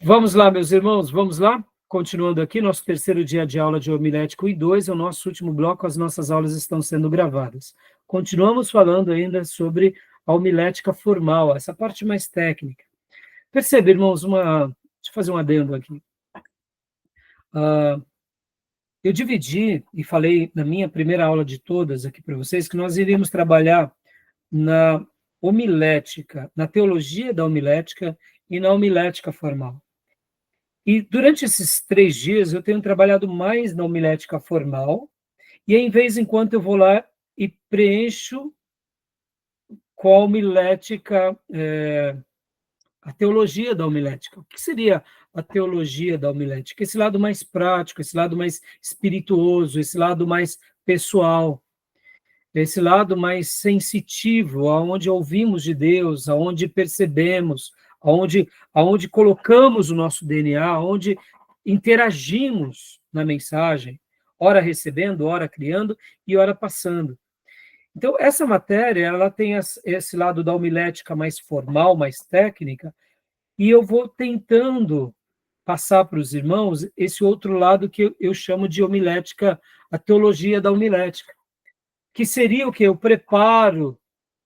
Vamos lá, meus irmãos, vamos lá? Continuando aqui, nosso terceiro dia de aula de homilética 1 e 2, é o nosso último bloco, as nossas aulas estão sendo gravadas. Continuamos falando ainda sobre a homilética formal, essa parte mais técnica. Percebe, irmãos, deixa eu fazer um adendo aqui. Eu dividi e falei na minha primeira aula de todas aqui para vocês que nós iríamos trabalhar na homilética, na teologia da homilética e na homilética formal. E durante esses 3 dias eu tenho trabalhado mais na homilética formal, e em vez em quando eu vou lá e preencho com a homilética, a teologia da homilética. O que seria a teologia da homilética? Esse lado mais prático, esse lado mais espirituoso, esse lado mais pessoal, esse lado mais sensitivo, aonde ouvimos de Deus, aonde percebemos, aonde colocamos o nosso DNA, aonde interagimos na mensagem, ora recebendo, ora criando e ora passando. Então, essa matéria, ela tem esse lado da homilética mais formal, mais técnica, e eu vou tentando passar para os irmãos esse outro lado que eu chamo de homilética, a teologia da homilética, que seria o quê? O preparo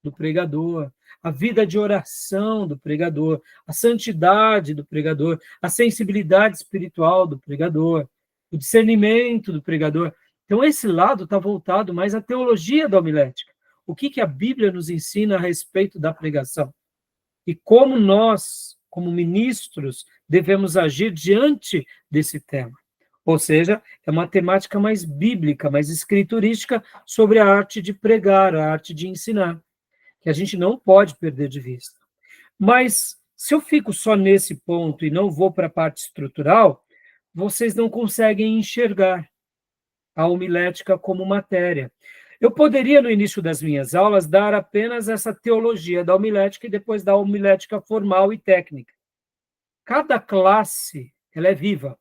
do pregador, a vida de oração do pregador, a santidade do pregador, a sensibilidade espiritual do pregador, o discernimento do pregador. Então, esse lado está voltado mais à teologia da homilética. O que a Bíblia nos ensina a respeito da pregação? E como nós, como ministros, devemos agir diante desse tema. Ou seja, é uma temática mais bíblica, mais escriturística sobre a arte de pregar, a arte de ensinar, que a gente não pode perder de vista. Mas, se eu fico só nesse ponto e não vou para a parte estrutural, vocês não conseguem enxergar a homilética como matéria. Eu poderia, no início das minhas aulas, dar apenas essa teologia da homilética e depois da homilética formal e técnica. Cada classe, ela é viva.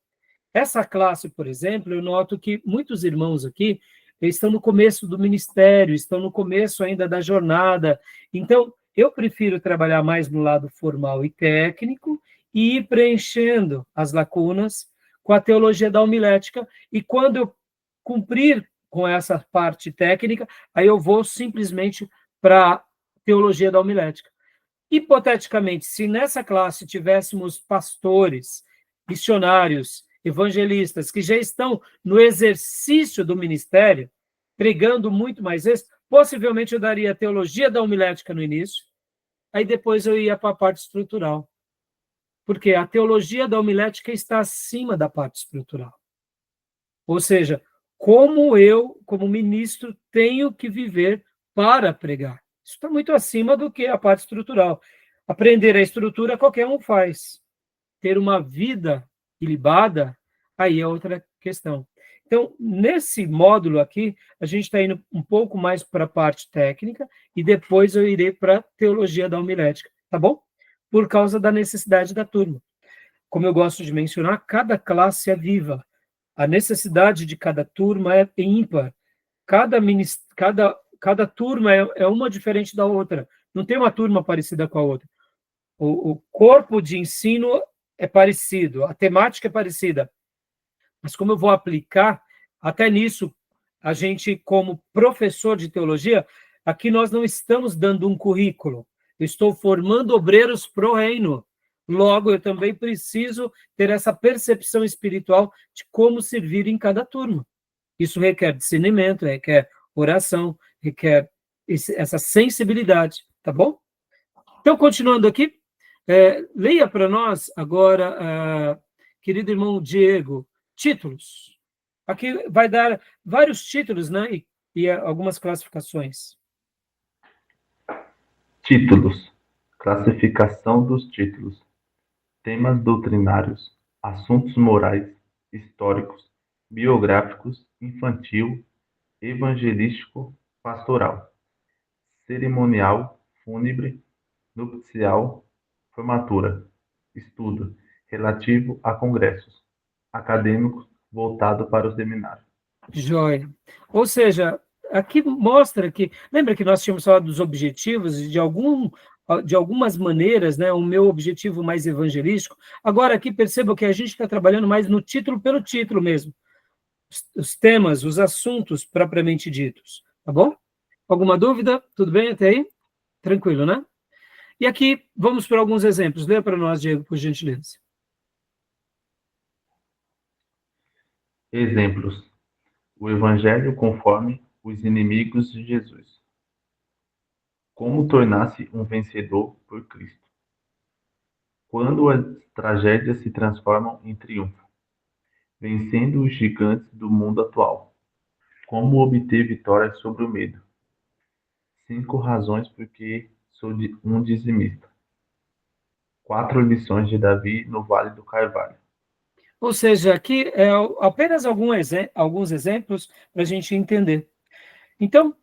Essa classe, por exemplo, eu noto que muitos irmãos aqui estão no começo do ministério, estão no começo ainda da jornada. Então, eu prefiro trabalhar mais no lado formal e técnico e ir preenchendo as lacunas com a teologia da homilética. E quando eu cumprir com essa parte técnica, aí eu vou simplesmente para a teologia da homilética. Hipoteticamente, se nessa classe tivéssemos pastores, missionários, evangelistas, que já estão no exercício do ministério, pregando muito mais vezes, possivelmente eu daria a teologia da homilética no início, aí depois eu ia para a parte estrutural. Porque a teologia da homilética está acima da parte estrutural. Ou seja, como eu, como ministro, tenho que viver para pregar. Isso está muito acima do que a parte estrutural. Aprender a estrutura qualquer um faz. Ter uma vida ilibada, aí é outra questão. Então, nesse módulo aqui, a gente está indo um pouco mais para a parte técnica e depois eu irei para a teologia da homilética, tá bom? Por causa da necessidade da turma. Como eu gosto de mencionar, cada classe é viva. A necessidade de cada turma é ímpar. Cada turma é uma diferente da outra. Não tem uma turma parecida com a outra. O corpo de ensino é parecido, a temática é parecida. Mas como eu vou aplicar, até nisso, a gente, como professor de teologia, aqui nós não estamos dando um currículo. Eu estou formando obreiros pro reino. Logo, eu também preciso ter essa percepção espiritual de como servir em cada turma. Isso requer discernimento, requer oração, requer essa sensibilidade, tá bom? Então, continuando aqui, leia para nós agora, querido irmão Diego, títulos. Aqui vai dar vários títulos, né? E algumas classificações. Títulos. Classificação dos títulos. Temas doutrinários, assuntos morais, históricos, biográficos, infantil, evangelístico, pastoral, cerimonial, fúnebre, nupcial, formatura, estudo, relativo a congressos, acadêmicos, voltado para o seminário. Joia. Ou seja, aqui mostra que... Lembra que nós tínhamos falado dos objetivos e de de algumas maneiras, né, o meu objetivo mais evangelístico. Agora, aqui perceba que a gente está trabalhando mais no título pelo título mesmo. Os temas, os assuntos propriamente ditos. Tá bom? Alguma dúvida? Tudo bem até aí? Tranquilo, né? E aqui, vamos para alguns exemplos. Leia para nós, Diego, por gentileza. Exemplos. O Evangelho conforme os inimigos de Jesus. Como tornar-se um vencedor por Cristo. Quando as tragédias se transformam em triunfo. Vencendo os gigantes do mundo atual. Como obter vitória sobre o medo. 5 razões porque sou um dizimista. 4 lições de Davi no Vale do Carvalho. Ou seja, aqui é apenas alguns exemplos para a gente entender. Então,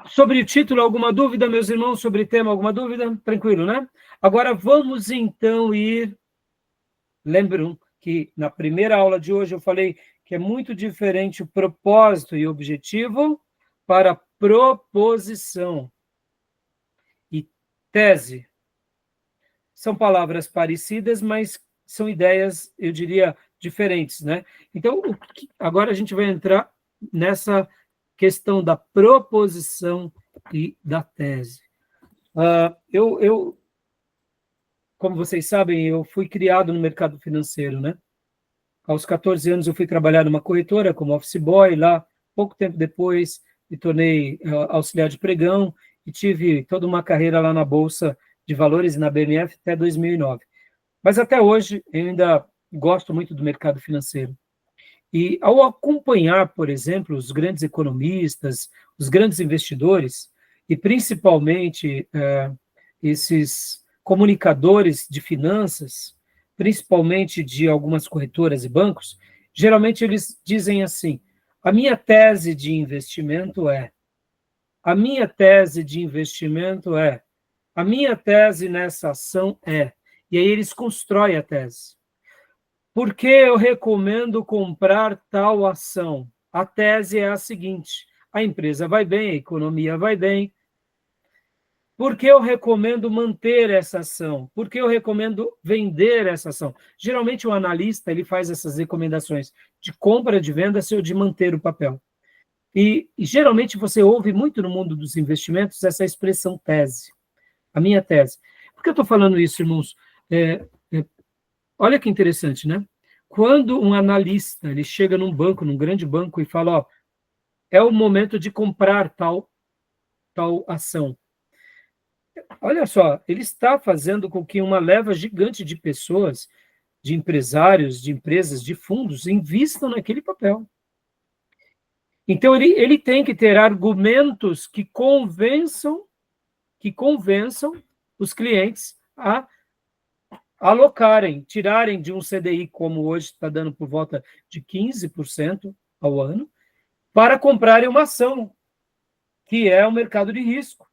sobre o título, alguma dúvida, meus irmãos? Sobre o tema, alguma dúvida? Tranquilo, né? Agora, vamos então ir... Lembram que na primeira aula de hoje eu falei que é muito diferente o propósito e objetivo para proposição e tese. São palavras parecidas, mas são ideias, eu diria, diferentes, né? Então, agora a gente vai entrar nessa questão da proposição e da tese. Como vocês sabem, eu fui criado no mercado financeiro, né? Aos 14 anos eu fui trabalhar numa corretora como office boy, lá, pouco tempo depois me tornei auxiliar de pregão e tive toda uma carreira lá na Bolsa de Valores e na BMF até 2009. Mas até hoje eu ainda gosto muito do mercado financeiro. E ao acompanhar, por exemplo, os grandes economistas, os grandes investidores, e principalmente esses comunicadores de finanças, principalmente de algumas corretoras e bancos, geralmente eles dizem assim: a minha tese de investimento é, a minha tese de investimento é, a minha tese nessa ação é. E aí eles constroem a tese. Por que eu recomendo comprar tal ação? A tese é a seguinte: a empresa vai bem, a economia vai bem. Por que eu recomendo manter essa ação? Por que eu recomendo vender essa ação? Geralmente o analista ele faz essas recomendações de compra, de venda, ou de manter o papel. E geralmente você ouve muito no mundo dos investimentos essa expressão tese. A minha tese. Por que eu estou falando isso, irmãos? Olha que interessante, né? Quando um analista ele chega num banco, num grande banco, e fala, ó, é o momento de comprar tal ação. Olha só, ele está fazendo com que uma leva gigante de pessoas, de empresários, de empresas, de fundos, invistam naquele papel. Então, ele tem que ter argumentos que convençam os clientes a alocarem, tirarem de um CDI, como hoje está dando por volta de 15% ao ano, para comprarem uma ação, que é o mercado de risco.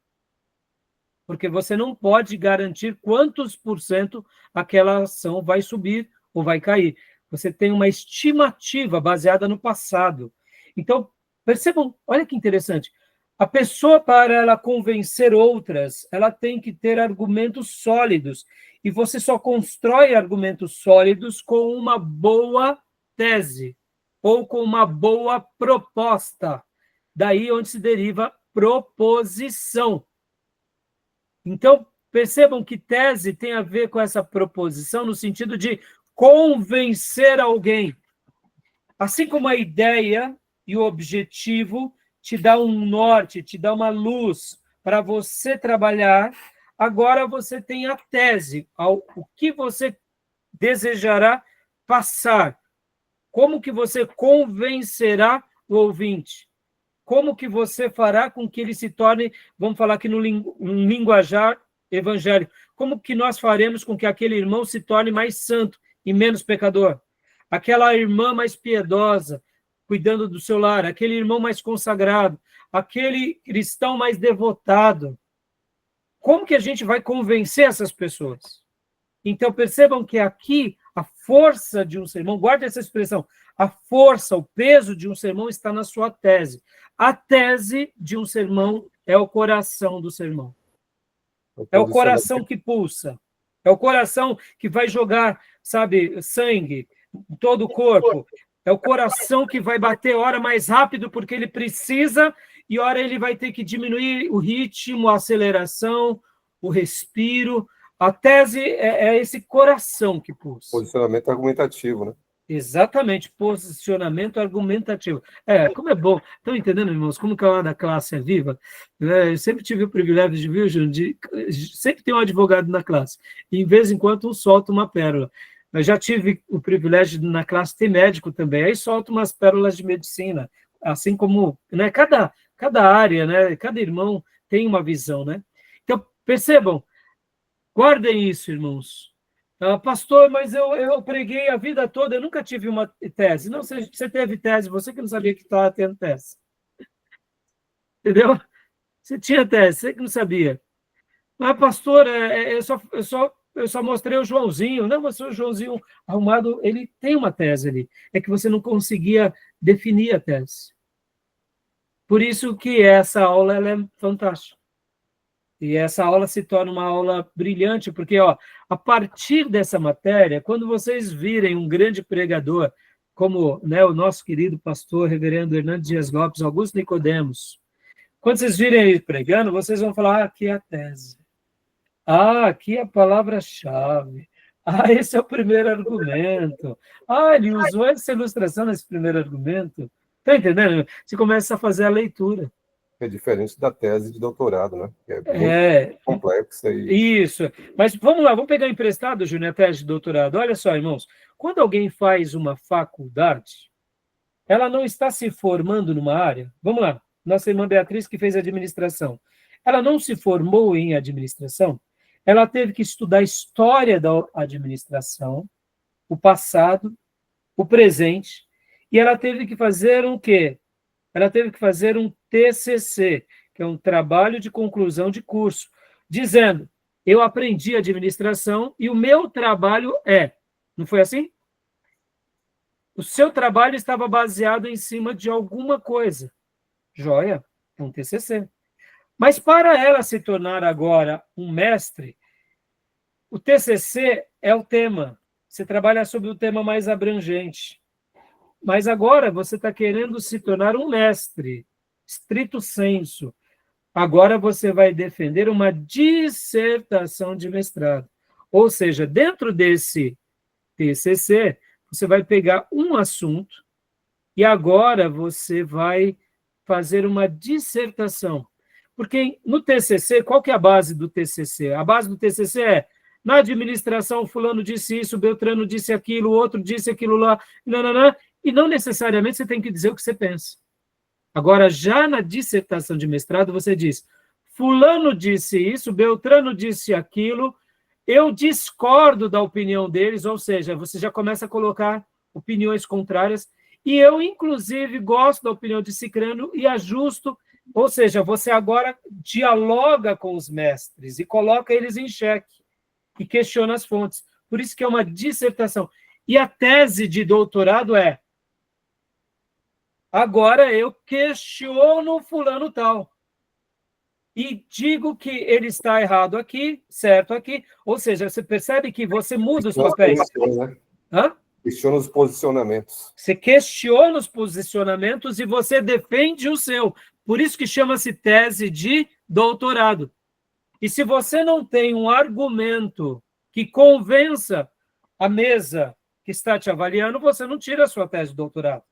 Porque você não pode garantir quantos por cento aquela ação vai subir ou vai cair. Você tem uma estimativa baseada no passado. Então, percebam, olha que interessante. A pessoa, para ela convencer outras, ela tem que ter argumentos sólidos. E você só constrói argumentos sólidos com uma boa tese ou com uma boa proposta. Daí onde se deriva proposição. Então, percebam que tese tem a ver com essa proposição no sentido de convencer alguém. Assim como a ideia e o objetivo te dá um norte, te dá uma luz para você trabalhar, agora você tem a tese, o que você desejará passar. Como que você convencerá o ouvinte? Como que você fará com que ele se torne, vamos falar aqui no linguajar evangélico, como que nós faremos com que aquele irmão se torne mais santo e menos pecador? Aquela irmã mais piedosa, cuidando do seu lar, aquele irmão mais consagrado, aquele cristão mais devotado. Como que a gente vai convencer essas pessoas? Então, percebam que aqui a força de um sermão, guarde essa expressão, a força, o peso de um sermão está na sua tese. A tese de um sermão é o coração do sermão. É o coração que pulsa. É o coração que vai jogar, sabe, sangue em todo o corpo. É o coração que vai bater hora mais rápido porque ele precisa e hora ele vai ter que diminuir o ritmo, a aceleração, o respiro. A tese é esse coração que pulsa. Posicionamento argumentativo, né? Exatamente, posicionamento argumentativo. Como é bom. Estão entendendo, irmãos, como que a hora da classe é viva? Eu sempre tive o privilégio de, viu, Júnior, sempre tem um advogado na classe. E, de vez em quando, um solta uma pérola. Eu já tive o privilégio de, na classe, ter médico também. Aí solta umas pérolas de medicina. Assim como, né, cada área, né, cada irmão tem uma visão, né? Então, percebam, guardem isso, irmãos. Pastor, mas eu preguei a vida toda, eu nunca tive uma tese. Não, você teve tese, você que não sabia que estava tendo tese. Entendeu? Você tinha tese, você que não sabia. Mas, pastor, eu só mostrei o Joãozinho. Não, mas o Joãozinho arrumado, ele tem uma tese ali. É que você não conseguia definir a tese. Por isso que essa aula ela é fantástica. E essa aula se torna uma aula brilhante, porque, a partir dessa matéria, quando vocês virem um grande pregador, como, né, o nosso querido pastor, reverendo Hernandes Dias Lopes, Augusto Nicodemos, quando vocês virem ele pregando, vocês vão falar, aqui é a tese. Aqui é a palavra-chave. Esse é o primeiro argumento. Ele usou essa ilustração nesse primeiro argumento. Está entendendo? Você começa a fazer a leitura. É diferente da tese de doutorado, né? Que é muito complexa. Isso. Mas vamos lá, vamos pegar emprestado, Júnior, a tese de doutorado. Olha só, irmãos, quando alguém faz uma faculdade, ela não está se formando numa área. Vamos lá, nossa irmã Beatriz, que fez administração. Ela não se formou em administração, ela teve que estudar a história da administração, o passado, o presente, e ela teve que fazer o quê? Ela teve que fazer um TCC, que é um trabalho de conclusão de curso, dizendo, eu aprendi administração e o meu trabalho Não foi assim? O seu trabalho estava baseado em cima de alguma coisa. Joia, é um TCC. Mas para ela se tornar agora um mestre, o TCC é o tema. Você trabalha sobre o tema mais abrangente. Mas agora você está querendo se tornar um mestre, stricto sensu. Agora você vai defender uma dissertação de mestrado. Ou seja, dentro desse TCC, você vai pegar um assunto e agora você vai fazer uma dissertação. Porque no TCC, qual que é a base do TCC? A base do TCC é, na administração, fulano disse isso, Beltrano disse aquilo, outro disse aquilo lá, e não necessariamente você tem que dizer o que você pensa. Agora, já na dissertação de mestrado, você diz, fulano disse isso, Beltrano disse aquilo, eu discordo da opinião deles, ou seja, você já começa a colocar opiniões contrárias, e eu, inclusive, gosto da opinião de Cicrano e ajusto, ou seja, você agora dialoga com os mestres e coloca eles em xeque e questiona as fontes. Por isso que é uma dissertação. E a tese de doutorado é, agora eu questiono fulano tal. E digo que ele está errado aqui, certo aqui. Ou seja, você percebe que você muda os papéis. Né? Questiona os posicionamentos. Você questiona os posicionamentos e você defende o seu. Por isso que chama-se tese de doutorado. E se você não tem um argumento que convença a mesa que está te avaliando, você não tira a sua tese de doutorado.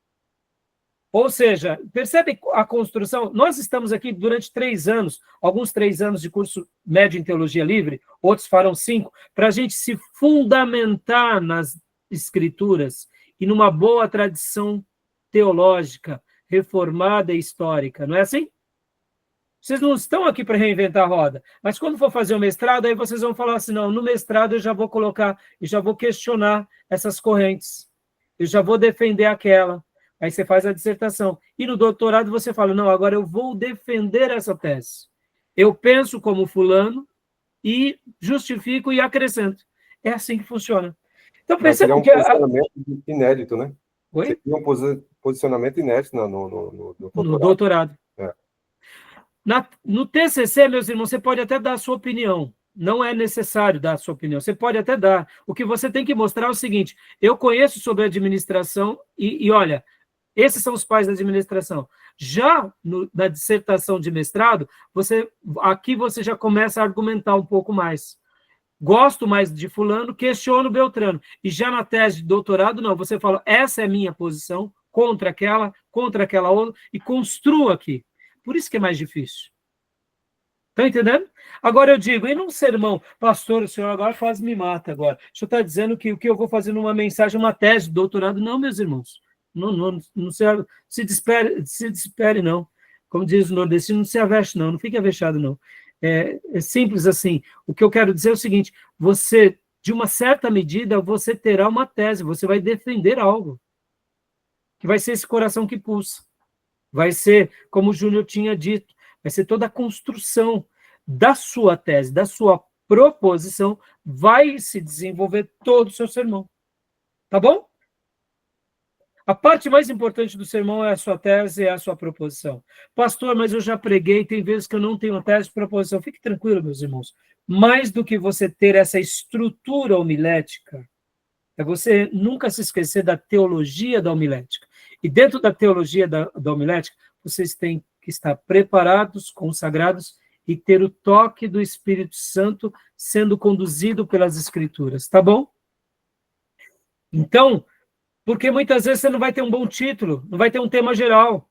Ou seja, percebe a construção? Nós estamos aqui durante 3 anos, alguns 3 anos de curso médio em Teologia Livre, outros farão 5, para a gente se fundamentar nas escrituras e numa boa tradição teológica, reformada e histórica, não é assim? Vocês não estão aqui para reinventar a roda, mas quando for fazer o mestrado, aí vocês vão falar assim, não, no mestrado eu já vou colocar, eu já vou questionar essas correntes, eu já vou defender aquela. Aí você faz a dissertação. E no doutorado você fala, não, agora eu vou defender essa tese. Eu penso como fulano e justifico e acrescento. É assim que funciona. Então, perceba que... posicionamento inédito, né? Oi? Você tem um posicionamento inédito no doutorado. No doutorado. No TCC, meus irmãos, você pode até dar a sua opinião. Não é necessário dar a sua opinião. Você pode até dar. O que você tem que mostrar é o seguinte: eu conheço sobre administração e olha, esses são os pais da administração. Já na dissertação de mestrado, aqui você já começa a argumentar um pouco mais. Gosto mais de fulano, questiono Beltrano. E já na tese de doutorado, não. Você fala, essa é a minha posição, contra aquela outra, e construo aqui. Por isso que é mais difícil. Estão entendendo? Agora eu digo, e num sermão, pastor, o senhor agora quase me mata agora. O senhor está dizendo que o que eu vou fazer numa mensagem, uma tese de doutorado? Não, meus irmãos. Não se desespere, não. Como diz o nordestino, não se aveste, não. Não fique avexado, não. É simples assim. O que eu quero dizer é o seguinte, você, de uma certa medida, você terá uma tese, você vai defender algo. Que vai ser esse coração que pulsa. Vai ser, como o Júnior tinha dito, vai ser toda a construção da sua tese, da sua proposição, vai se desenvolver todo o seu sermão. Tá bom? A parte mais importante do sermão é a sua tese, é a sua proposição. Pastor, mas eu já preguei, tem vezes que eu não tenho tese de proposição. Fique tranquilo, meus irmãos. Mais do que você ter essa estrutura homilética, é você nunca se esquecer da teologia da homilética. E dentro da teologia da homilética, vocês têm que estar preparados, consagrados e ter o toque do Espírito Santo sendo conduzido pelas Escrituras, tá bom? Então, porque muitas vezes você não vai ter um bom título, não vai ter um tema geral,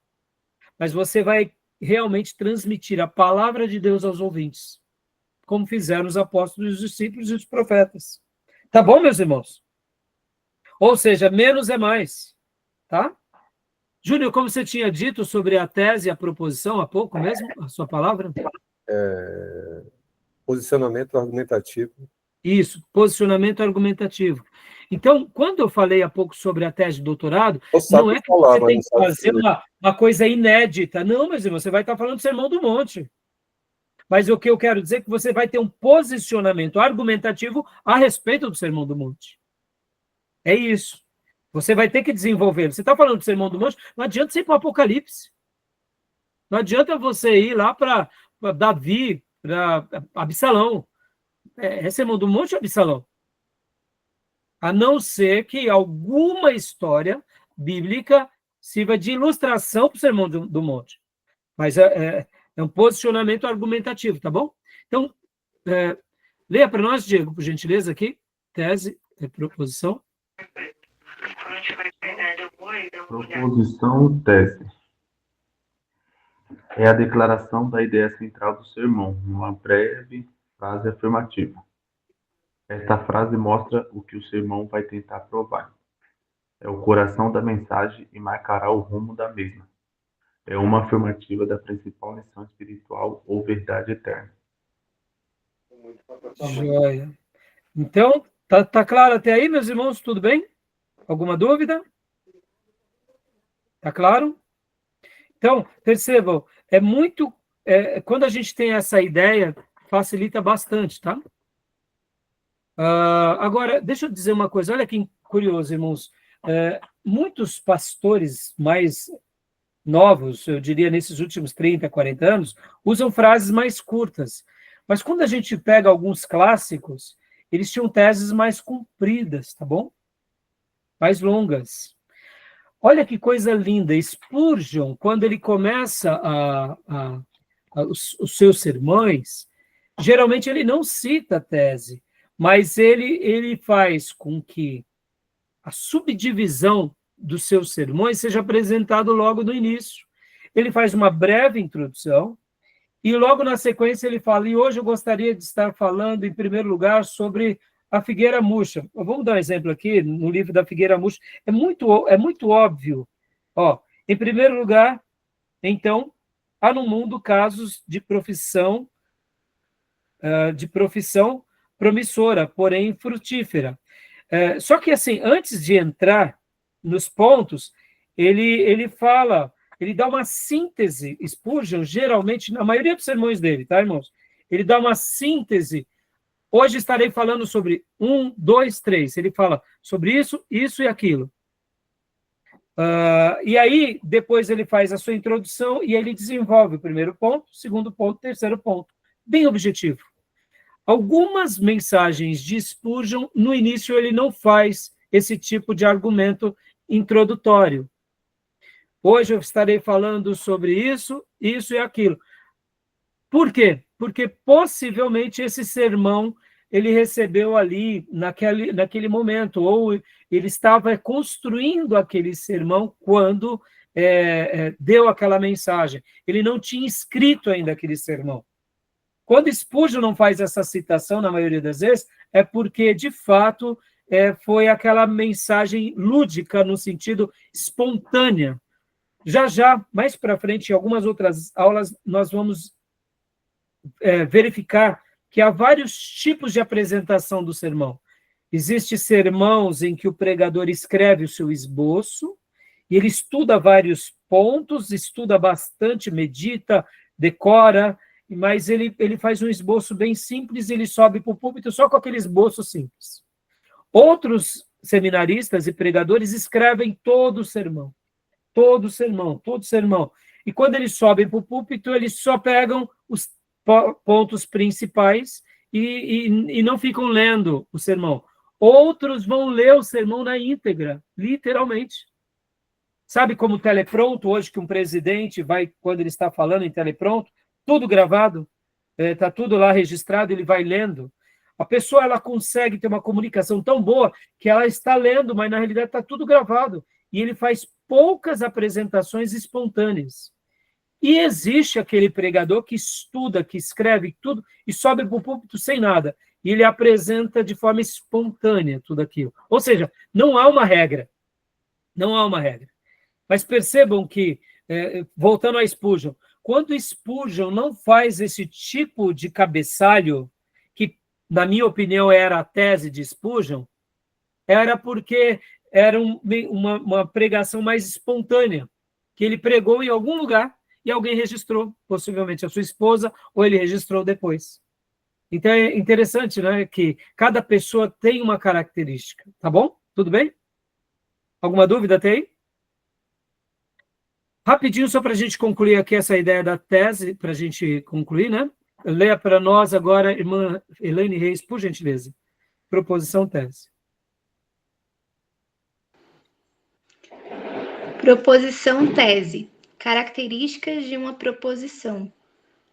mas você vai realmente transmitir a palavra de Deus aos ouvintes, como fizeram os apóstolos, os discípulos e os profetas. Tá bom, meus irmãos? Ou seja, menos é mais, tá? Júnior, como você tinha dito sobre a tese e a proposição há pouco mesmo, a sua palavra? Posicionamento argumentativo. Isso, posicionamento argumentativo. Então, quando eu falei há pouco sobre a tese de doutorado, não é que você tem que fazer uma coisa inédita. Não, mas você vai estar falando do Sermão do Monte. Mas o que eu quero dizer é que você vai ter um posicionamento argumentativo a respeito do Sermão do Monte. É isso. Você vai ter que desenvolver. Você está falando do Sermão do Monte, não adianta você ir para o Apocalipse. Não adianta você ir lá para Davi, para Absalão. É Sermão do Monte ou Absalão? A não ser que alguma história bíblica sirva de ilustração para o Sermão do Monte. Mas é um posicionamento argumentativo, tá bom? Então, leia para nós, Diego, por gentileza, aqui. Tese e proposição. Proposição, tese. É a declaração da ideia central do sermão, uma breve frase afirmativa. Esta frase mostra o que o sermão vai tentar provar. É o coração da mensagem e marcará o rumo da mesma. É uma afirmativa da principal lição espiritual ou verdade eterna. Joia. Então, tá claro até aí, meus irmãos? Tudo bem? Alguma dúvida? Tá claro? Então, percebam, quando a gente tem essa ideia, facilita bastante, tá? Agora, deixa eu dizer uma coisa, olha que curioso, irmãos. Muitos pastores mais novos, eu diria nesses últimos 30, 40 anos, usam frases mais curtas. Mas quando a gente pega alguns clássicos, eles tinham teses mais compridas, tá bom? Mais longas. Olha que coisa linda. Spurgeon, quando ele começa os seus sermões, geralmente ele não cita a tese, mas ele faz com que a subdivisão dos seus sermões seja apresentado logo no início. Ele faz uma breve introdução e logo na sequência ele fala, e hoje eu gostaria de estar falando, em primeiro lugar, sobre a figueira murcha. Vamos dar um exemplo aqui, no livro da figueira murcha. É muito óbvio. Em primeiro lugar, então, há no mundo casos de profissão promissora, porém frutífera. Só que, assim, antes de entrar nos pontos, ele dá uma síntese. Spurgeon, geralmente, na maioria dos sermões dele, tá, irmãos? Ele dá uma síntese. Hoje estarei falando sobre 1, 2, 3. Ele fala sobre isso, isso e aquilo. E aí, depois ele faz a sua introdução e ele desenvolve o primeiro ponto, o segundo ponto, o terceiro ponto. Bem objetivo. Algumas mensagens de Spurgeon, no início, ele não faz esse tipo de argumento introdutório. Hoje eu estarei falando sobre isso, isso e aquilo. Por quê? Porque possivelmente esse sermão ele recebeu ali naquele momento, ou ele estava construindo aquele sermão quando deu aquela mensagem. Ele não tinha escrito ainda aquele sermão. Quando Spurgeon não faz essa citação, na maioria das vezes, é porque, de fato, foi aquela mensagem lúdica, no sentido espontânea. Já, mais para frente, em algumas outras aulas, nós vamos verificar que há vários tipos de apresentação do sermão. Existem sermãos em que o pregador escreve o seu esboço, e ele estuda vários pontos, estuda bastante, medita, decora, mas ele faz um esboço bem simples e ele sobe para o púlpito só com aquele esboço simples. Outros seminaristas e pregadores escrevem todo o sermão. Todo sermão. E quando eles sobem para o púlpito, eles só pegam os pontos principais e não ficam lendo o sermão. Outros vão ler o sermão na íntegra, literalmente. Sabe como telepronto, hoje que um presidente vai, quando ele está falando em telepronto, tudo gravado, está tudo lá registrado, ele vai lendo. A pessoa ela consegue ter uma comunicação tão boa que ela está lendo, mas na realidade está tudo gravado. E ele faz poucas apresentações espontâneas. E existe aquele pregador que estuda, que escreve tudo e sobe para o púlpito sem nada. E ele apresenta de forma espontânea tudo aquilo. Ou seja, não há uma regra. Não há uma regra. Mas percebam que, voltando a Spurgeon, quando Spurgeon não faz esse tipo de cabeçalho, que, na minha opinião, era a tese de Spurgeon, era porque era uma pregação mais espontânea, que ele pregou em algum lugar e alguém registrou, possivelmente a sua esposa, ou ele registrou depois. Então, é interessante, né, que cada pessoa tem uma característica, tá bom? Tudo bem? Alguma dúvida tem? Rapidinho, só para a gente concluir aqui essa ideia da tese, para a gente concluir, né? Leia para nós agora, irmã Elaine Reis, por gentileza. Proposição tese. Proposição tese. Características de uma proposição.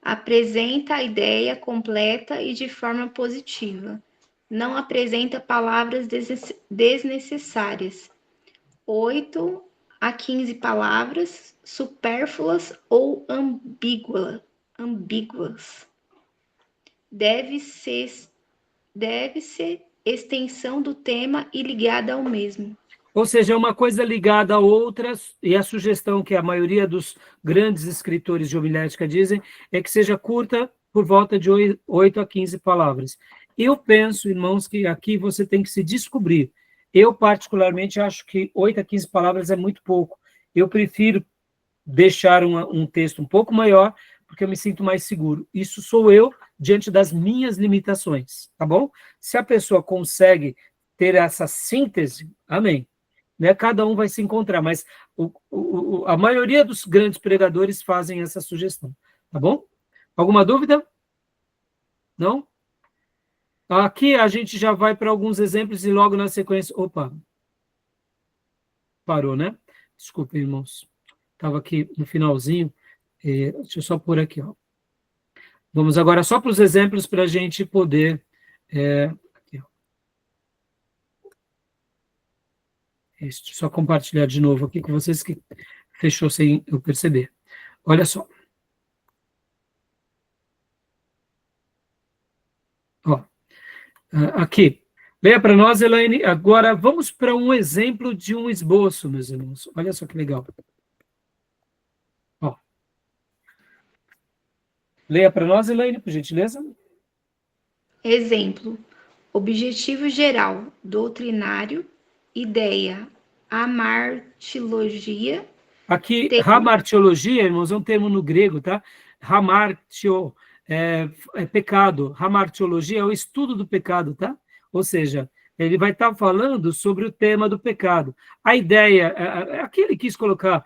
Apresenta a ideia completa e de forma positiva. Não apresenta palavras desnecessárias. 8 a 15 palavras supérfluas ou ambíguas. Deve ser extensão do tema e ligada ao mesmo. Ou seja, é uma coisa ligada a outras, e a sugestão que a maioria dos grandes escritores de homilética dizem é que seja curta, por volta de 8 a 15 palavras. Eu penso, irmãos, que aqui você tem que se descobrir. Eu, particularmente, acho que 8 a 15 palavras é muito pouco. Eu prefiro deixar um texto um pouco maior, porque eu me sinto mais seguro. Isso sou eu, diante das minhas limitações, tá bom? Se a pessoa consegue ter essa síntese, amém. Né? Cada um vai se encontrar, mas a maioria dos grandes pregadores fazem essa sugestão, tá bom? Alguma dúvida? Não? Aqui a gente já vai para alguns exemplos e logo na sequência... Opa! Parou, né? Desculpa, irmãos. Estava aqui no finalzinho. Deixa eu só pôr aqui, ó. Vamos agora só para os exemplos para a gente poder... Aqui, ó. Deixa eu só compartilhar de novo aqui com vocês, que fechou sem eu perceber. Olha só. Ó. Aqui. Leia para nós, Elaine. Agora, vamos para um exemplo de um esboço, meus irmãos. Olha só que legal. Ó. Leia para nós, Elaine, por gentileza. Exemplo. Objetivo geral, doutrinário, ideia, hamartiologia. Aqui, hamartiologia, irmãos, é um termo no grego, tá? Hamartio é pecado. Hamartiologia é o estudo do pecado, tá? Ou seja, ele vai estar falando sobre o tema do pecado. A ideia, aqui ele quis colocar,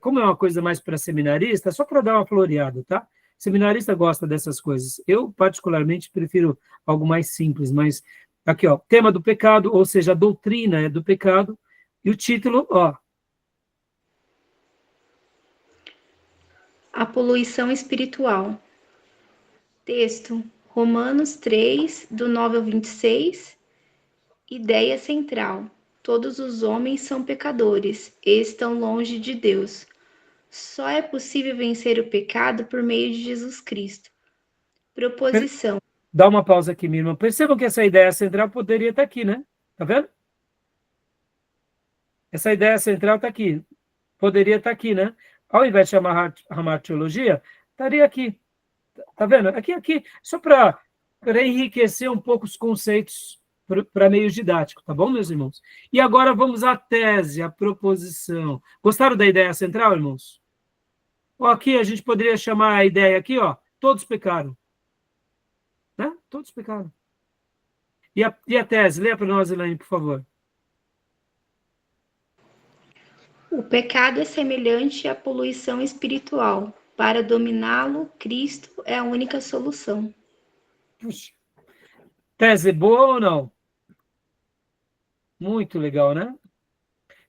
como é uma coisa mais para seminarista, só para dar uma floreada, tá? Seminarista gosta dessas coisas. Eu, particularmente, prefiro algo mais simples, mas aqui, ó, tema do pecado, ou seja, a doutrina do pecado, e o título, ó. A poluição espiritual. Texto, Romanos 3, do 9 ao 26. Ideia central. Todos os homens são pecadores e estão longe de Deus. Só é possível vencer o pecado por meio de Jesus Cristo. Proposição. Dá uma pausa aqui, minha irmã. Percebam que essa ideia central poderia estar aqui, né? Tá vendo? Essa ideia central está aqui. Poderia estar aqui, né? Ao invés de chamar teologia, estaria aqui. Tá vendo? Aqui. Só para enriquecer um pouco os conceitos para meio didático, tá bom, meus irmãos? E agora vamos à tese, à proposição. Gostaram da ideia central, irmãos? Ó, aqui a gente poderia chamar a ideia aqui, ó, todos pecaram. Né? Todos pecaram. E a tese? Leia para nós, Elaine, por favor. O pecado é semelhante à poluição espiritual. Para dominá-lo, Cristo é a única solução. Puxa. Tese boa ou não? Muito legal, né?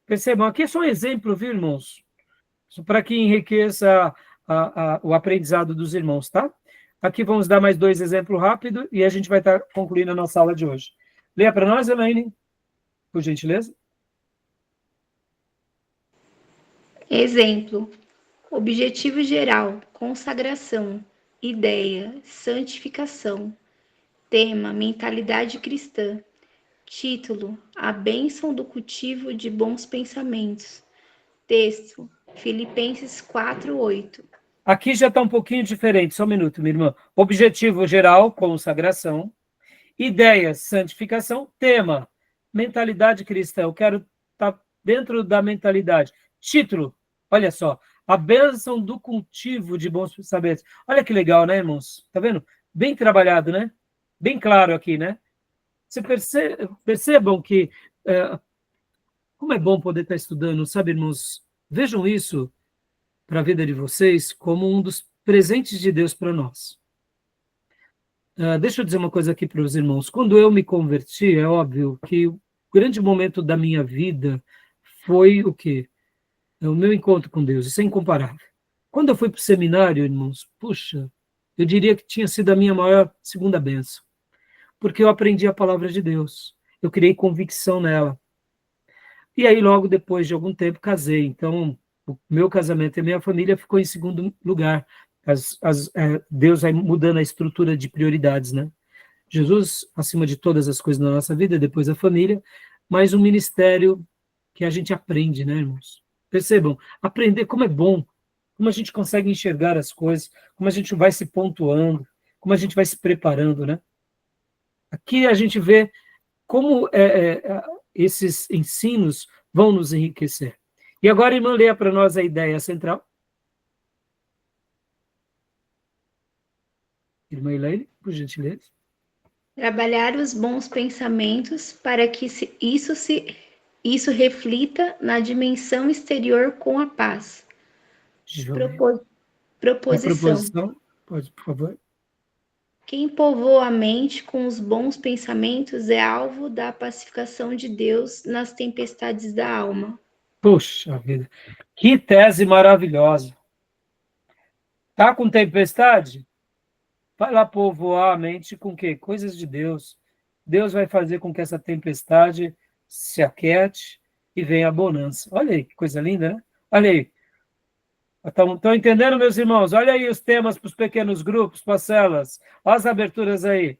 Percebam, aqui é só um exemplo, viu, irmãos? Para que enriqueça o aprendizado dos irmãos, tá? Aqui vamos dar mais 2 exemplos rápidos e a gente vai estar concluindo a nossa aula de hoje. Leia para nós, Elaine, por gentileza. Exemplo. Objetivo geral, consagração. Ideia, santificação. Tema, mentalidade cristã. Título, a bênção do cultivo de bons pensamentos. Texto, Filipenses 4:8. Aqui já está um pouquinho diferente, só um minuto, minha irmã. Objetivo geral, consagração. Ideia, santificação. Tema, mentalidade cristã. Eu quero estar dentro da mentalidade. Título, olha só, a bênção do cultivo de bons pensamentos. Olha que legal, né, irmãos? Tá vendo? Bem trabalhado, né? Bem claro aqui, né? Você percebam que como é bom poder estar estudando, sabe, irmãos? Vejam isso para a vida de vocês como um dos presentes de Deus para nós. Deixa eu dizer uma coisa aqui para os irmãos. Quando eu me converti, é óbvio que o grande momento da minha vida foi o quê? O meu encontro com Deus, isso é incomparável. Quando eu fui para o seminário, irmãos, puxa, eu diria que tinha sido a minha maior segunda bênção, porque eu aprendi a palavra de Deus, eu criei convicção nela. E aí, logo depois de algum tempo, casei. Então, o meu casamento e a minha família ficou em segundo lugar. Deus vai mudando a estrutura de prioridades, né? Jesus, acima de todas as coisas na nossa vida, depois a família, mas um ministério que a gente aprende, né, irmãos? Percebam, aprender como é bom, como a gente consegue enxergar as coisas, como a gente vai se pontuando, como a gente vai se preparando, né? Aqui a gente vê como esses ensinos vão nos enriquecer. E agora, irmã, leia para nós a ideia central. Irmã Elaine, por gentileza. Trabalhar os bons pensamentos para que isso reflita na dimensão exterior com a paz. Proposição. Pode, por favor. Quem povoa a mente com os bons pensamentos é alvo da pacificação de Deus nas tempestades da alma. Puxa vida, que tese maravilhosa. Tá com tempestade? Vai lá povoar a mente com o quê? Coisas de Deus. Deus vai fazer com que essa tempestade se aquiete e venha a bonança. Olha aí, que coisa linda, né? Olha aí. Estão entendendo, meus irmãos? Olha aí os temas para os pequenos grupos, para as celas. Olha as aberturas aí.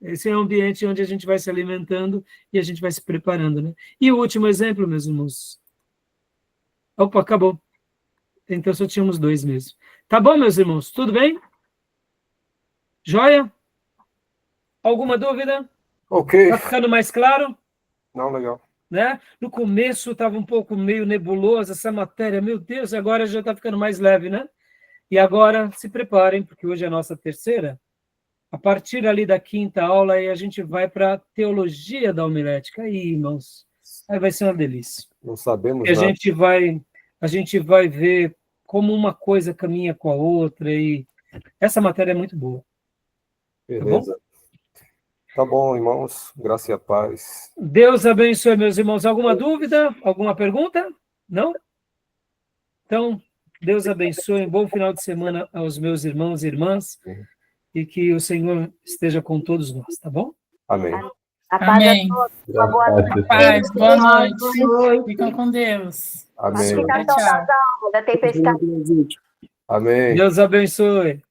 Esse é o ambiente onde a gente vai se alimentando e a gente vai se preparando, né? E o último exemplo, meus irmãos. Opa, acabou. Então só tínhamos 2 mesmo. Tá bom, meus irmãos? Tudo bem? Joia? Alguma dúvida? Ok. Tá ficando mais claro? Não, legal. Né? No começo estava um pouco meio nebulosa essa matéria, meu Deus, agora já está ficando mais leve, né? E agora se preparem, porque hoje é a nossa terceira A partir ali da quinta aula, aí a gente vai para a teologia da homilética. Aí, irmãos, aí vai ser uma delícia. Não sabemos a nada. A gente vai ver como uma coisa caminha com a outra, e essa matéria é muito boa. Beleza. Tá bom, irmãos. Graça e a paz. Deus abençoe, meus irmãos. Alguma dúvida? Alguma pergunta? Não? Então, Deus abençoe. Um bom final de semana aos meus irmãos e irmãs. E que o Senhor esteja com todos nós, tá bom? Amém. A paz a todos. Uma boa noite. paz, Boa noite. Ficam com Deus. Amém. Aplicação das aulas da tempestade. Amém. Deus abençoe.